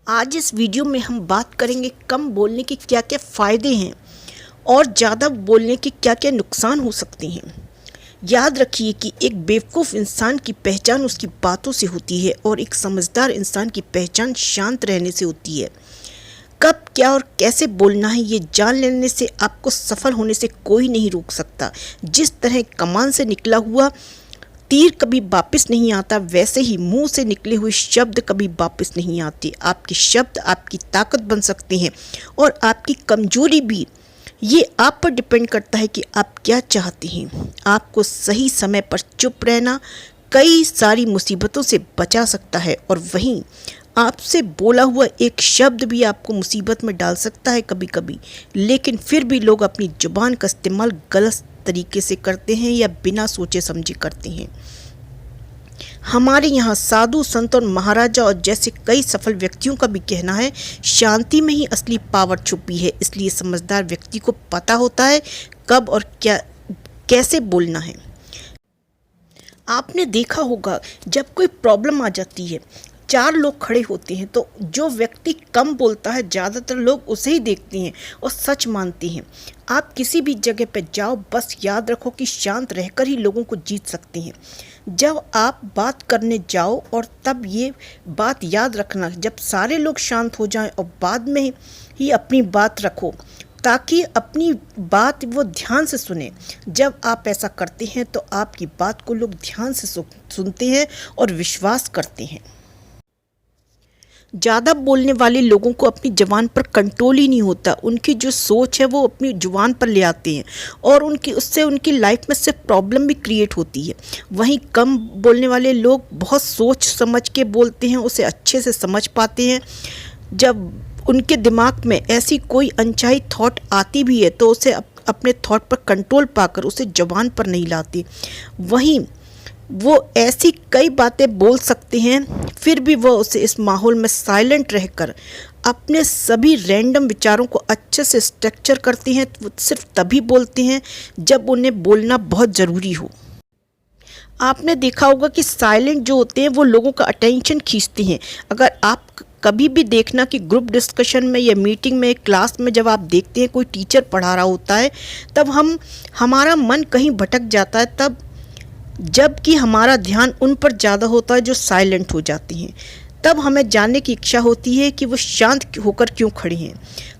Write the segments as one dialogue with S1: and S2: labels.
S1: आज इस वीडियो में हम बात करेंगे कम बोलने के क्या क्या फ़ायदे हैं और ज़्यादा बोलने के क्या क्या नुकसान हो सकते हैं। याद रखिए कि एक बेवकूफ़ इंसान की पहचान उसकी बातों से होती है और एक समझदार इंसान की पहचान शांत रहने से होती है। कब क्या और कैसे बोलना है ये जान लेने से आपको सफल होने से कोई नहीं रोक सकता। जिस तरह कमान से निकला हुआ तीर कभी वापस नहीं आता, वैसे ही मुंह से निकले हुए शब्द कभी वापस नहीं आते। आपके शब्द आपकी ताकत बन सकते हैं और आपकी कमजोरी भी। ये आप पर डिपेंड करता है कि आप क्या चाहते हैं। आपको सही समय पर चुप रहना कई सारी मुसीबतों से बचा सकता है और वहीं आपसे बोला हुआ एक शब्द भी आपको मुसीबत में डाल सकता है कभी कभी। लेकिन फिर भी लोग अपनी जुबान का इस्तेमाल गलत तरीके से करते हैं या बिना सोचे समझे करते हैं। हमारे यहाँ साधु संत और महाराजा और जैसे कई सफल व्यक्तियों का भी कहना है, शांति में ही असली पावर छुपी है। इसलिए समझदार व्यक्ति को पता होता है कब और क्या कैसे बोलना है। आपने देखा होगा जब कोई प्रॉब्लम आ जाती है, चार लोग खड़े होते हैं तो जो व्यक्ति कम बोलता है ज़्यादातर लोग उसे ही देखते हैं और सच मानते हैं। आप किसी भी जगह पर जाओ, बस याद रखो कि शांत रहकर ही लोगों को जीत सकते हैं। जब आप बात करने जाओ और तब ये बात याद रखना, जब सारे लोग शांत हो जाएं और बाद में ही अपनी बात रखो ताकि अपनी बात वो ध्यान से सुने। जब आप ऐसा करते हैं तो आपकी बात को लोग ध्यान से सुनते हैं और विश्वास करते हैं। ज़्यादा बोलने वाले लोगों को अपनी ज़ुबान पर कंट्रोल ही नहीं होता। उनकी जो सोच है वो अपनी ज़ुबान पर ले आते हैं और उससे उनकी लाइफ में सिर्फ प्रॉब्लम भी क्रिएट होती है। वहीं कम बोलने वाले लोग बहुत सोच समझ के बोलते हैं, उसे अच्छे से समझ पाते हैं। जब उनके दिमाग में ऐसी कोई अनचाही थॉट आती भी है तो उसे अपने थॉट पर कंट्रोल पाकर उसे ज़ुबान पर नहीं लाते। वहीं वो ऐसी कई बातें बोल सकते हैं, फिर भी वो उसे इस माहौल में साइलेंट रहकर अपने सभी रैंडम विचारों को अच्छे से स्ट्रक्चर करते हैं। वो सिर्फ तभी बोलते हैं जब उन्हें बोलना बहुत ज़रूरी हो। आपने देखा होगा कि साइलेंट जो होते हैं वो लोगों का अटेंशन खींचते हैं। अगर आप कभी भी देखना कि ग्रुप डिस्कशन में या मीटिंग में, क्लास में जब आप देखते हैं कोई टीचर पढ़ा रहा होता है तब हमारा मन कहीं भटक जाता है, तब जबकि हमारा ध्यान उन पर ज़्यादा होता है जो साइलेंट हो जाते हैं। तब हमें जानने की इच्छा होती है कि वो शांत होकर क्यों खड़े हैं।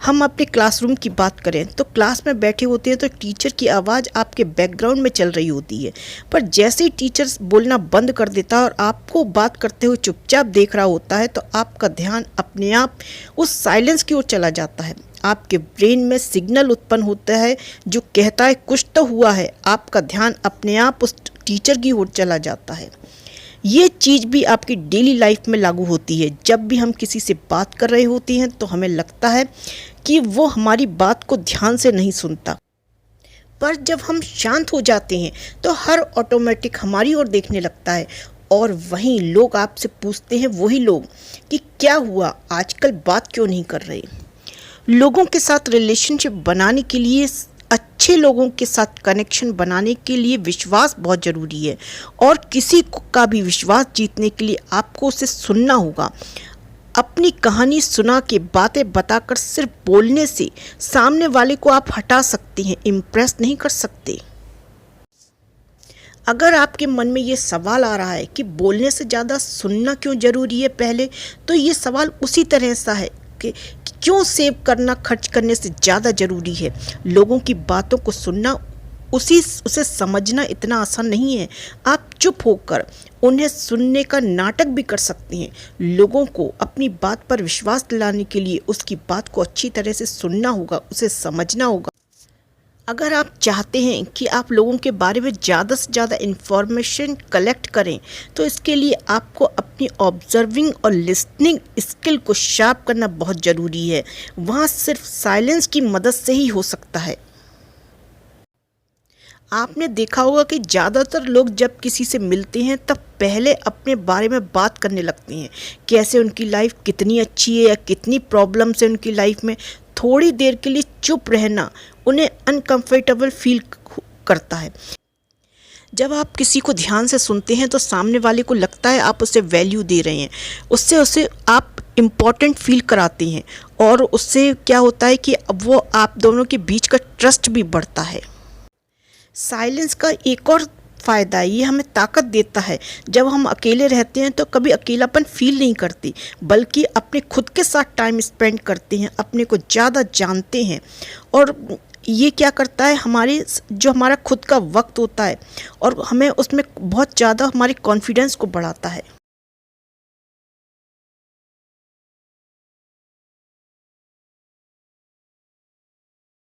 S1: हम अपने क्लासरूम की बात करें तो क्लास में बैठे होते हैं तो टीचर की आवाज़ आपके बैकग्राउंड में चल रही होती है, पर जैसे ही टीचर बोलना बंद कर देता है और आपको बात करते हुए चुपचाप देख रहा होता है तो आपका ध्यान अपने आप उस साइलेंस की ओर चला जाता है। आपके ब्रेन में सिग्नल उत्पन्न होता है जो कहता है कुछ तो हुआ है। आपका ध्यान अपने आप उस टीचर की ओर चला जाता है। ये चीज़ भी आपकी डेली लाइफ में लागू होती है। जब भी हम किसी से बात कर रहे होते हैं तो हमें लगता है कि वो हमारी बात को ध्यान से नहीं सुनता, पर जब हम शांत हो जाते हैं तो हर ऑटोमेटिक हमारी ओर देखने लगता है। और वहीं लोग आपसे पूछते हैं, वही लोग, कि क्या हुआ, आजकल बात क्यों नहीं कर रहे। लोगों के साथ रिलेशनशिप बनाने के लिए, अच्छे लोगों के साथ कनेक्शन बनाने के लिए विश्वास बहुत ज़रूरी है और किसी का भी विश्वास जीतने के लिए आपको उसे सुनना होगा। अपनी कहानी सुना के, बातें बताकर, सिर्फ बोलने से सामने वाले को आप हटा सकते हैं, इम्प्रेस नहीं कर सकते। अगर आपके मन में ये सवाल आ रहा है कि बोलने से ज़्यादा सुनना क्यों ज़रूरी है पहले, तो ये सवाल उसी तरह सा है कि क्यों सेव करना खर्च करने से ज़्यादा ज़रूरी है। लोगों की बातों को सुनना, उसे समझना इतना आसान नहीं है। आप चुप होकर उन्हें सुनने का नाटक भी कर सकते हैं। लोगों को अपनी बात पर विश्वास दिलाने के लिए उसकी बात को अच्छी तरह से सुनना होगा, उसे समझना होगा। अगर आप चाहते हैं कि आप लोगों के बारे में ज़्यादा से ज़्यादा इन्फॉर्मेशन कलेक्ट करें तो इसके लिए आपको अपनी ऑब्जर्विंग और लिसनिंग स्किल को शार्प करना बहुत ज़रूरी है। वहाँ सिर्फ साइलेंस की मदद से ही हो सकता है। आपने देखा होगा कि ज़्यादातर लोग जब किसी से मिलते हैं तब पहले अपने बारे में बात करने लगते हैं, कैसे उनकी लाइफ कितनी अच्छी है या कितनी प्रॉब्लम्स है उनकी लाइफ में। थोड़ी देर के लिए चुप रहना उन्हें अनकंफर्टेबल फील करता है। जब आप किसी को ध्यान से सुनते हैं तो सामने वाले को लगता है आप उसे वैल्यू दे रहे हैं, उससे आप इम्पॉर्टेंट फील कराते हैं, और उससे क्या होता है कि अब वो आप दोनों के बीच का ट्रस्ट भी बढ़ता है। साइलेंस का एक और फ़ायदा, ये हमें ताकत देता है। जब हम अकेले रहते हैं तो कभी अकेलापन फील नहीं करते, बल्कि अपने खुद के साथ टाइम स्पेंड करते हैं, अपने को ज़्यादा जानते हैं। और ये क्या करता है, हमारे जो हमारा खुद का वक्त होता है और हमें उसमें बहुत ज़्यादा हमारे कॉन्फिडेंस को बढ़ाता है।